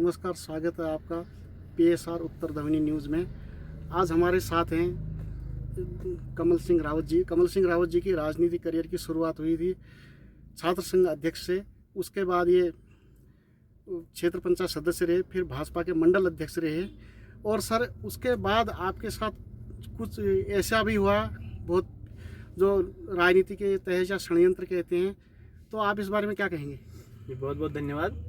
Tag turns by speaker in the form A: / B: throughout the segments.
A: नमस्कार, स्वागत है आपका PSR उत्तर धवनी न्यूज़ में। आज हमारे साथ हैं कमल सिंह रावत जी। कमल सिंह रावत जी की राजनीतिक करियर की शुरुआत हुई थी छात्र संघ अध्यक्ष से, उसके बाद ये क्षेत्र पंचायत सदस्य रहे, फिर भाजपा के मंडल अध्यक्ष रहे। और सर उसके बाद आपके साथ कुछ ऐसा भी हुआ बहुत जो राजनीति के तहत या षड्यंत्र कहते हैं, तो आप इस बारे में क्या कहेंगे?
B: जी बहुत बहुत धन्यवाद।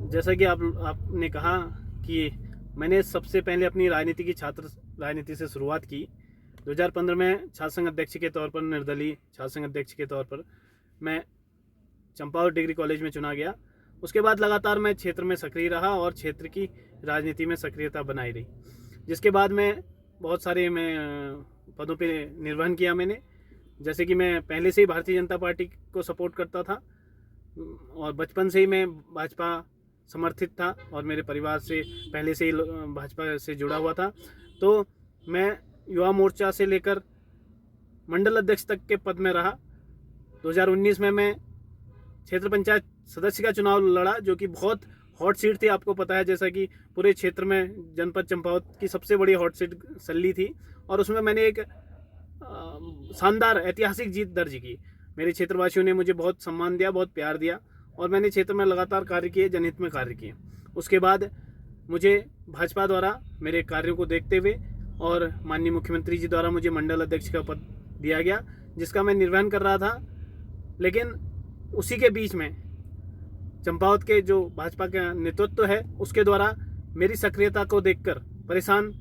B: जैसा कि आपने कहा कि मैंने सबसे पहले अपनी राजनीति की छात्र राजनीति से शुरुआत की 2015 में छात्र संघ अध्यक्ष के तौर पर, निर्दलीय छात्र संघ अध्यक्ष के तौर पर मैं चंपावत डिग्री कॉलेज में चुना गया। उसके बाद लगातार मैं क्षेत्र में सक्रिय रहा और क्षेत्र की राजनीति में सक्रियता बनाई रही, जिसके बाद मैं बहुत सारे पदों पे निर्वहन किया मैंने। जैसे कि मैं पहले से ही भारतीय जनता पार्टी को सपोर्ट करता था और बचपन से ही मैं भाजपा समर्थित था और मेरे परिवार से पहले से ही भाजपा से जुड़ा हुआ था। तो मैं युवा मोर्चा से लेकर मंडल अध्यक्ष तक के पद में रहा। 2019 में मैं क्षेत्र पंचायत सदस्य का चुनाव लड़ा, जो कि बहुत हॉट सीट थी। आपको पता है, जैसा कि पूरे क्षेत्र में जनपद चंपावत की सबसे बड़ी हॉट सीट सल्ली थी और उसमें मैंने एक शानदार ऐतिहासिक जीत दर्ज की। मेरे क्षेत्रवासियों ने मुझे बहुत सम्मान दिया, बहुत प्यार दिया और मैंने क्षेत्र में लगातार कार्य किए, जनहित में कार्य किए। उसके बाद मुझे भाजपा द्वारा मेरे कार्यों को देखते हुए और माननीय मुख्यमंत्री जी द्वारा मुझे मंडल अध्यक्ष का पद दिया गया, जिसका मैं निर्वहन कर रहा था। लेकिन उसी के बीच में चंपावत के जो भाजपा का नेतृत्व है, उसके द्वारा मेरी सक्रियता को देखकर परेशान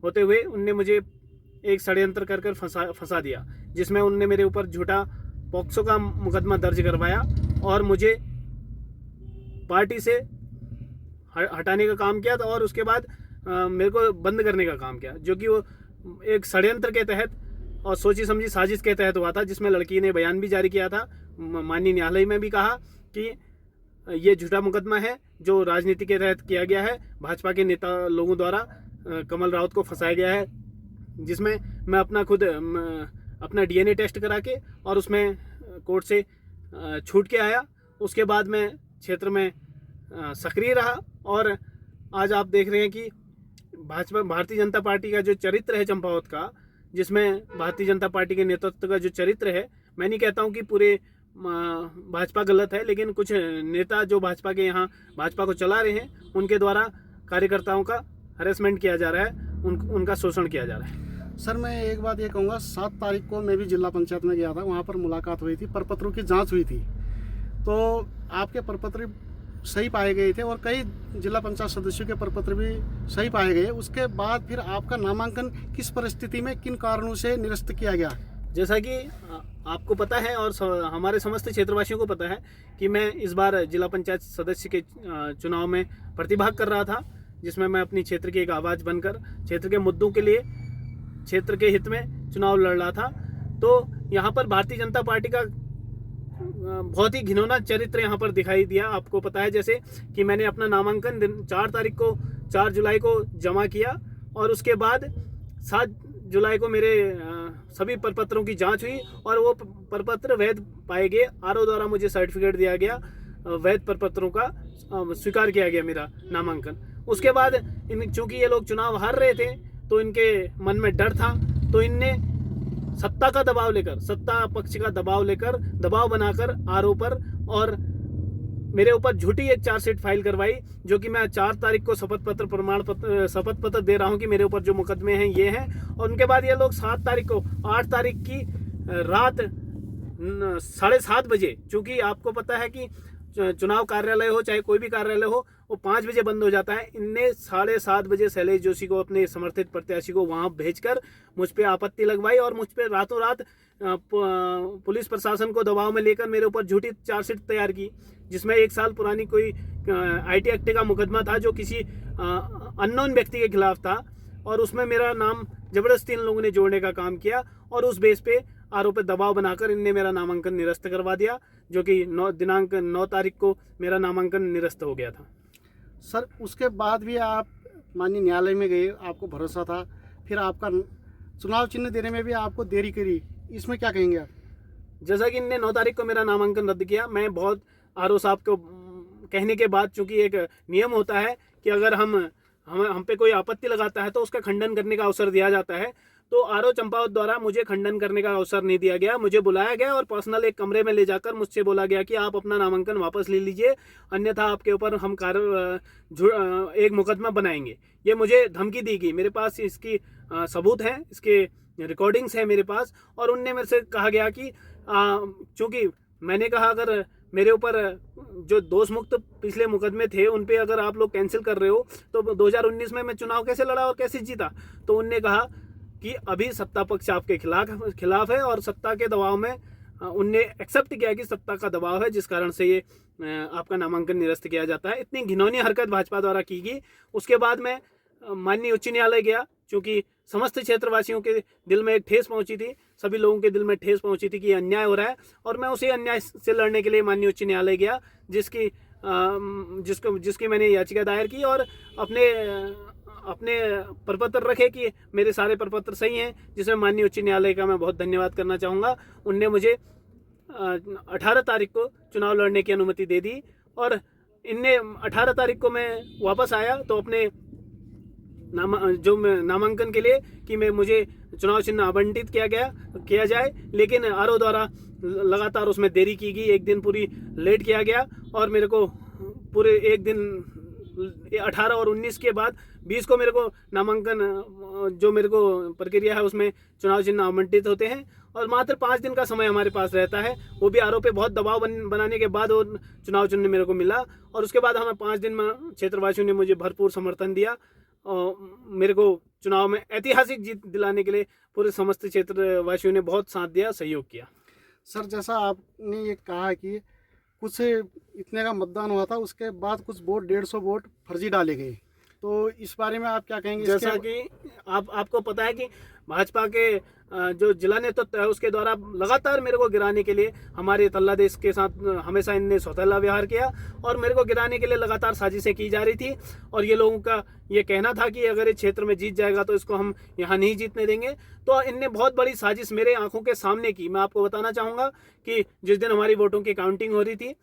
B: होते हुए उनने मुझे एक षड्यंत्र कर फंसा दिया, जिसमें उनने मेरे ऊपर झूठा पॉक्सो का मुकदमा दर्ज करवाया और मुझे पार्टी से हटाने का काम किया था और उसके बाद मेरे को बंद करने का काम किया, जो कि वो एक षड्यंत्र के तहत और सोची समझी साजिश के तहत हुआ था, जिसमें लड़की ने बयान भी जारी किया था। माननीय न्यायालय में भी कहा कि ये झूठा मुकदमा है जो राजनीति के तहत किया गया है, भाजपा के नेता लोगों द्वारा कमल रावत को फंसाया गया है, जिसमें मैं अपना DNA टेस्ट करा के और उसमें कोर्ट से छूट के आया। उसके बाद मैं क्षेत्र में सक्रिय रहा और आज आप देख रहे हैं कि भारतीय जनता पार्टी का जो चरित्र है चंपावत का, जिसमें भारतीय जनता पार्टी के नेतृत्व का जो चरित्र है, मैं नहीं कहता हूं कि पूरे भाजपा गलत है, लेकिन कुछ नेता जो भाजपा के यहाँ भाजपा को चला रहे हैं, उनके द्वारा कार्यकर्ताओं का हरेसमेंट किया जा रहा है, उनका शोषण किया जा रहा है।
A: सर मैं एक बात ये कहूँगा, 7 तारीख को मैं भी जिला पंचायत में गया था, वहाँ पर मुलाकात हुई थी, प्रपत्रों की जांच हुई थी, तो आपके प्रपत्र सही पाए गए थे और कई जिला पंचायत सदस्यों के प्रपत्र भी सही पाए गए। उसके बाद फिर आपका नामांकन किस परिस्थिति में, किन कारणों से निरस्त किया गया?
B: जैसा कि आपको पता है और हमारे समस्त क्षेत्रवासियों को पता है कि मैं इस बार जिला पंचायत सदस्य के चुनाव में प्रतिभाग कर रहा था, जिसमें मैं अपनी क्षेत्र की एक आवाज़ बनकर क्षेत्र के मुद्दों के लिए, क्षेत्र के हित में चुनाव लड़ रहा था। तो यहाँ पर भारतीय जनता पार्टी का बहुत ही घिनौना चरित्र यहाँ पर दिखाई दिया। आपको पता है जैसे कि मैंने अपना नामांकन 4 जुलाई को जमा किया और उसके बाद 7 जुलाई को मेरे सभी प्रपत्रों की जांच हुई और वो प्रपत्र वैध पाए गए। RO द्वारा मुझे सर्टिफिकेट दिया गया, वैध प्रपत्रों का स्वीकार किया गया मेरा नामांकन। उसके बाद चूंकि ये लोग चुनाव हार रहे थे तो इनके मन में डर था, तो इनने सत्ता का दबाव लेकर, सत्ता पक्ष का दबाव बनाकर RO पर और मेरे ऊपर झूठी एक चार्जशीट फाइल करवाई, जो कि मैं 4 तारीख को शपथ पत्र दे रहा हूं कि मेरे ऊपर जो मुकदमे हैं ये हैं। और उनके बाद ये लोग 8 तारीख की रात 7:30 बजे, चूंकि आपको पता है कि चुनाव कार्यालय हो चाहे कोई भी कार्यालय हो, वो 5 बजे बंद हो जाता है। इनने 7:30 बजे शैलेश जोशी को, अपने समर्थित प्रत्याशी को, वहां भेजकर मुझ पे आपत्ति लगवाई और मुझ पे रातों रात पुलिस प्रशासन को दबाव में लेकर मेरे ऊपर झूठी चार्जशीट तैयार की, जिसमें 1 साल पुरानी कोई IT एक्ट का मुकदमा था जो किसी अननोन व्यक्ति के खिलाफ था और उसमें मेरा नाम जबरदस्ती इन लोगों ने जोड़ने का काम किया और उस बेस पे आरोप दबाव बनाकर इनने मेरा नामांकन निरस्त करवा दिया, जो कि दिनांक 9 तारीख को मेरा नामांकन निरस्त हो गया था।
A: सर उसके बाद भी आप माननीय न्यायालय में गए, आपको भरोसा था, फिर आपका चुनाव चिन्ह देने में भी आपको देरी करी, इसमें क्या कहेंगे आप?
B: जैसा कि इनने 9 तारीख को मेरा नामांकन रद्द किया, मैं बहुत RO साहब को कहने के बाद, चूंकि एक नियम होता है कि अगर हम पे कोई आपत्ति लगाता है तो उसका खंडन करने का अवसर दिया जाता है, तो आरओ चंपावत द्वारा मुझे खंडन करने का अवसर नहीं दिया गया। मुझे बुलाया गया और पर्सनल एक कमरे में ले जाकर मुझसे बोला गया कि आप अपना नामांकन वापस ले लीजिए, अन्यथा आपके ऊपर हम एक मुकदमा बनाएंगे। ये मुझे धमकी दी गई। मेरे पास इसकी सबूत हैं, इसके रिकॉर्डिंग्स हैं मेरे पास। और उनने मेरे से कहा गया कि चूँकि मैंने कहा अगर मेरे ऊपर जो दोष मुक्त पिछले मुकदमे थे उन पे अगर आप लोग कैंसिल कर रहे हो तो 2019 में मैं चुनाव कैसे लड़ा और कैसे जीता। तो उनने कहा कि अभी सत्ता पक्ष आपके खिलाफ है और सत्ता के दबाव में उनने एक्सेप्ट किया कि सत्ता का दबाव है, जिस कारण से ये आपका नामांकन निरस्त किया जाता है। इतनी घिनौनी हरकत भाजपा द्वारा की गई। उसके बाद मैं माननीय उच्च न्यायालय गया, क्योंकि समस्त क्षेत्रवासियों के दिल में एक ठेस पहुंची थी, सभी लोगों के दिल में ठेस पहुंची थी कि अन्याय हो रहा है। और मैं उसी अन्याय से लड़ने के लिए माननीय उच्च न्यायालय गया, जिसकी मैंने याचिका दायर की और अपने प्रपत्र रखे कि मेरे सारे प्रपत्र सही हैं, जिसमें माननीय उच्च न्यायालय का मैं बहुत धन्यवाद करना चाहूँगा। उनने मुझे 18 तारीख को चुनाव लड़ने की अनुमति दे दी। और इनने 18 तारीख को मैं वापस आया तो अपने नामांकन के लिए कि मुझे चुनाव चिन्ह आवंटित किया जाए, लेकिन आरओ द्वारा लगातार उसमें देरी की गई। एक दिन पूरी लेट किया गया और मेरे को पूरे एक दिन 18 और 19 के बाद 20 को मेरे को नामांकन जो मेरे को प्रक्रिया है उसमें चुनाव चिन्ह आवंटित होते हैं और मात्र 5 दिन का समय हमारे पास रहता है। वो भी आरोप पे बहुत दबाव बनाने के बाद वो चुनाव चिन्ह मेरे को मिला और उसके बाद हमें 5 दिन में क्षेत्रवासियों ने मुझे भरपूर समर्थन दिया और मेरे को चुनाव में ऐतिहासिक जीत दिलाने के लिए पूरे समस्त क्षेत्रवासियों ने बहुत साथ दिया, सहयोग किया।
A: सर, जैसा आपने ये कहा कि कुछ इतने का मतदान हुआ था, उसके बाद कुछ वोट 150 वोट फर्जी डाले गए, तो इस बारे में आप क्या कहेंगे?
B: जैसा कि आपको पता है कि भाजपा के जो जिला नेतृत्व है उसके द्वारा लगातार मेरे को गिराने के लिए हमारे तल्लादेश के साथ हमेशा इनने सौतेला व्यवहार किया और मेरे को गिराने के लिए लगातार साजिशें की जा रही थी। और ये लोगों का ये कहना था कि अगर इस क्षेत्र में जीत जाएगा तो इसको हम यहाँ नहीं जीतने देंगे। तो इनने बहुत बड़ी साजिश मेरे आंखों के सामने की। मैं आपको बताना चाहूँगा कि जिस दिन हमारी वोटों की काउंटिंग हो रही थी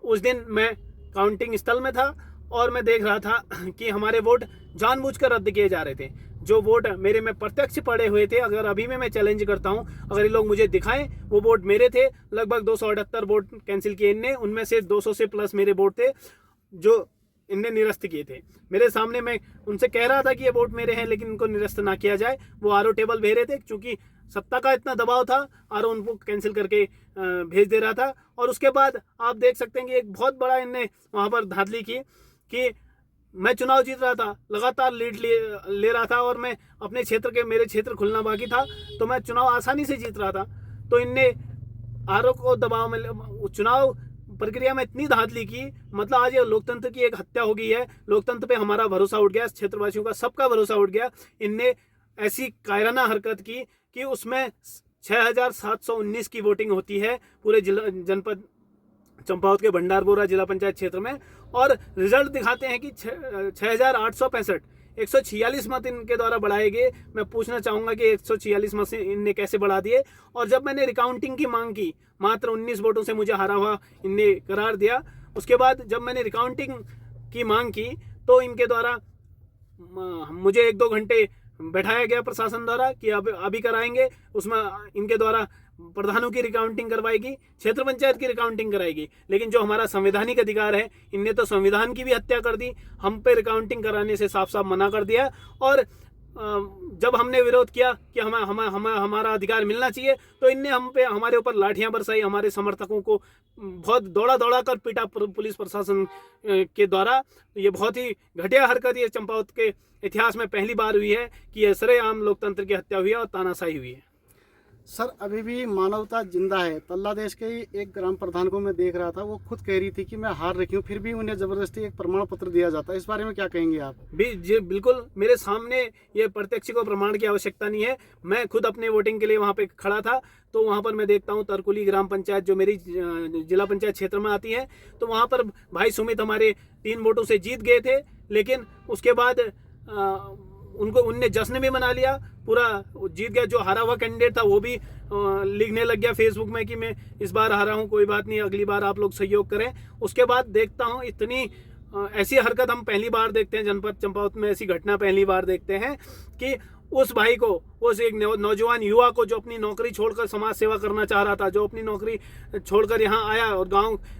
B: उस दिन मैं काउंटिंग स्थल में था और मैं देख रहा था कि हमारे वोट जानबूझकर रद्द किए जा रहे थे। जो वोट मेरे में प्रत्यक्ष पड़े हुए थे, अगर अभी में मैं चैलेंज करता हूं, अगर ये लोग मुझे दिखाएं वो वोट मेरे थे। लगभग 278 वोट कैंसिल किए इनने, उनमें से 200 से प्लस मेरे वोट थे जो इनने निरस्त किए थे। मेरे सामने मैं उनसे कह रहा था कि ये वोट मेरे हैं लेकिन इनको निरस्त ना किया जाए। वो आरओ टेबल भेज रहे थे, क्योंकि सत्ता का इतना दबाव था, आरओ उनको कैंसिल करके भेज दे रहा था। और उसके बाद आप देख सकते हैं कि एक बहुत बड़ा इनने वहाँ पर धांधली की कि मैं चुनाव जीत रहा था, लगातार लीड ले रहा था और मैं अपने क्षेत्र के मेरे क्षेत्र खुलना बाकी था तो मैं चुनाव आसानी से जीत रहा था। तो इनने आरओ को दबाव में चुनाव प्रक्रिया में इतनी धांधली की, मतलब आज ये लोकतंत्र की एक हत्या हो गई है। लोकतंत्र पे हमारा भरोसा उठ गया, क्षेत्रवासियों का सबका भरोसा उठ गया। इनने ऐसी कायराना हरकत की कि उसमें 6719 की वोटिंग होती है पूरे जनपद चंपावत के भंडारपुरा जिला पंचायत क्षेत्र में, और रिजल्ट दिखाते हैं कि 6865 146 मत इनके द्वारा बढ़ाए गए। मैं पूछना चाहूँगा कि 146 मत से इनने कैसे बढ़ा दिए। और जब मैंने रिकाउंटिंग की मांग की, मात्र 19 वोटों से मुझे हारा हुआ इनने करार दिया। उसके बाद जब मैंने रिकाउंटिंग की मांग की तो इनके द्वारा मुझे 1-2 घंटे बैठाया गया प्रशासन द्वारा कि अब अभी कराएंगे। उसमें इनके द्वारा प्रधानों की रिकाउंटिंग करवाएगी, क्षेत्र पंचायत की रिकाउंटिंग कराएगी, लेकिन जो हमारा संवैधानिक अधिकार है इनने तो संविधान की भी हत्या कर दी। हम पे रिकाउंटिंग कराने से साफ साफ मना कर दिया। और जब हमने विरोध किया कि हमारा अधिकार मिलना चाहिए तो इनने हम पे हमारे ऊपर लाठियां बरसाई। हमारे समर्थकों को बहुत दौड़ा कर पीटा पुलिस प्रशासन के द्वारा। ये बहुत ही घटिया हरकत ये चंपावत के इतिहास में पहली बार हुई है कि ये सरेआम लोकतंत्र की हत्या हुई है और तानाशाही हुई है।
A: सर, अभी भी मानवता जिंदा है। तल्लादेश के ही एक ग्राम प्रधान को मैं देख रहा था, वो खुद कह रही थी कि मैं हार रखी हूँ, फिर भी उन्हें जबरदस्ती एक प्रमाण पत्र दिया जाता है। इस बारे में क्या कहेंगे आप?
B: जी बिल्कुल, मेरे सामने ये प्रत्यक्ष को प्रमाण की आवश्यकता नहीं है। मैं खुद अपने वोटिंग के लिए वहाँ पे खड़ा था तो वहाँ पर मैं देखता हूँ तरकुली ग्राम पंचायत जो मेरी जिला पंचायत क्षेत्र में आती है, तो वहाँ पर भाई सुमित हमारे 3 वोटों से जीत गए थे। लेकिन उसके बाद उनको उनने जश्न भी मना लिया, पूरा जीत गया। जो हारा हुआ कैंडिडेट था वो भी लिखने लग गया फेसबुक में कि मैं इस बार हारा हूँ, कोई बात नहीं, अगली बार आप लोग सहयोग करें। उसके बाद देखता हूँ इतनी ऐसी हरकत हम पहली बार देखते हैं, जनपद चंपावत में ऐसी घटना पहली बार देखते हैं कि उस भाई को, उस एक नौजवान युवा को जो अपनी नौकरी छोड़कर समाज सेवा करना चाह रहा था, जो अपनी नौकरी छोड़कर यहाँ आया और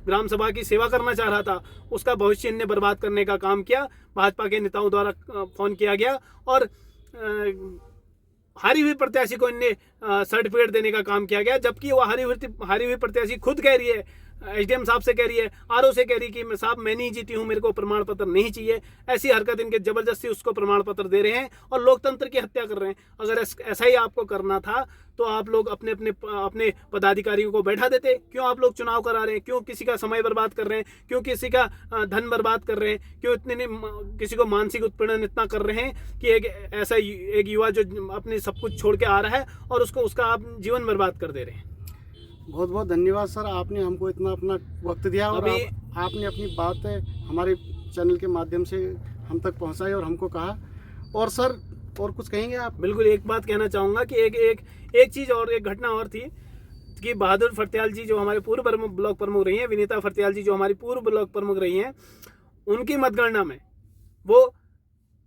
B: ग्राम सभा की सेवा करना चाह रहा था, उसका भविष्य इनने बर्बाद करने का काम किया। भाजपा के नेताओं द्वारा फोन किया गया और हारी हुई प्रत्याशी को इनने सर्टिफिकेट देने का काम किया गया, जबकि वो हारी हुई प्रत्याशी खुद कह रही है, एसडीएम साहब से कह रही है, आरओ से कह रही कि मैं साहब मैं नहीं जीती हूं, मेरे को प्रमाण पत्र नहीं चाहिए। ऐसी हरकत इनके जबरदस्ती उसको प्रमाण पत्र दे रहे हैं और लोकतंत्र की हत्या कर रहे हैं। अगर ऐसा ही आपको करना था तो आप लोग अपने पदाधिकारियों को बैठा देते। क्यों आप लोग चुनाव करा रहे हैं? क्यों किसी का समय बर्बाद कर रहे हैं? क्यों किसी का धन बर्बाद कर रहे हैं? क्यों इतने किसी को मानसिक उत्पीड़न इतना कर रहे हैं कि एक युवा जो अपने सब कुछ छोड़ के आ रहा है और उसका आप जीवन बर्बाद कर दे रहे हैं।
A: बहुत बहुत धन्यवाद सर, आपने हमको इतना अपना वक्त दिया और आपने अपनी बात हमारे चैनल के माध्यम से हम तक पहुंचाई और हमको कहा। और सर और कुछ कहेंगे आप?
B: बिल्कुल, एक बात कहना चाहूँगा कि एक चीज़ और एक घटना और थी कि बहादुर फर्त्याल जी जो हमारे पूर्व ब्लॉक प्रमुख रही हैं, विनीता फर्त्याल जी जो हमारी पूर्व ब्लॉक प्रमुख रही हैं, उनकी मतगणना में वो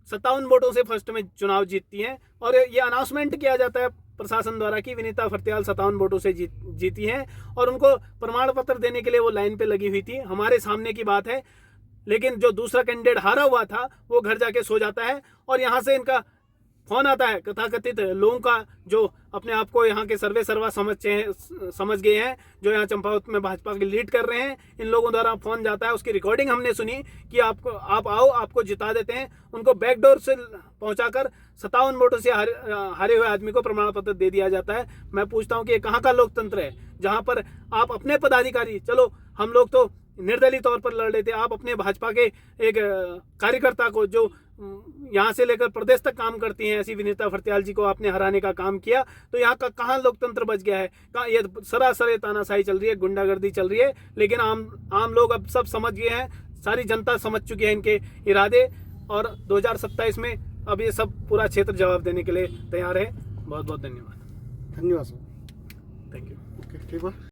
B: 57 वोटों से फर्स्ट में चुनाव जीतती हैं और ये अनाउंसमेंट किया जाता है प्रशासन द्वारा कि विनीता फर्त्याल 57 वोटों से जीती हैं और उनको प्रमाण पत्र देने के लिए वो लाइन पे लगी हुई थी। हमारे सामने की बात है। लेकिन जो दूसरा कैंडिडेट हारा हुआ था वो घर जाके सो जाता है और यहाँ से इनका फोन आता है कथाकथित लोगों का जो अपने आप को यहाँ के सर्वे सर्वा समझ गए हैं, जो यहाँ चंपावत में भाजपा की लीड कर रहे हैं। इन लोगों द्वारा फोन जाता है, उसकी रिकॉर्डिंग हमने सुनी कि आप आओ, आपको जिता देते हैं। उनको बैकडोर से पहुंचाकर 57 वोटों से हारे हुए आदमी को प्रमाण पत्र दे दिया जाता है। मैं पूछता हूँ कि ये कहाँ का लोकतंत्र है जहाँ पर आप अपने पदाधिकारी, चलो हम लोग तो निर्दलीय तौर पर लड़ रहे थे, आप अपने भाजपा के एक कार्यकर्ता को जो यहाँ से लेकर प्रदेश तक काम करती हैं ऐसी विनीता फर्त्याल जी को आपने हराने का काम किया, तो यहाँ का कहाँ लोकतंत्र बच गया है? कहाँ ये सरासर तानाशाही चल रही है, गुंडागर्दी चल रही है। लेकिन आम लोग अब सब समझ गए हैं, सारी जनता समझ चुकी है इनके इरादे और 2027 में अब ये सब पूरा क्षेत्र जवाब देने के लिए तैयार है। बहुत बहुत धन्यवाद।
A: धन्यवाद सर।
B: Thank you.
A: ओके, ठीक है।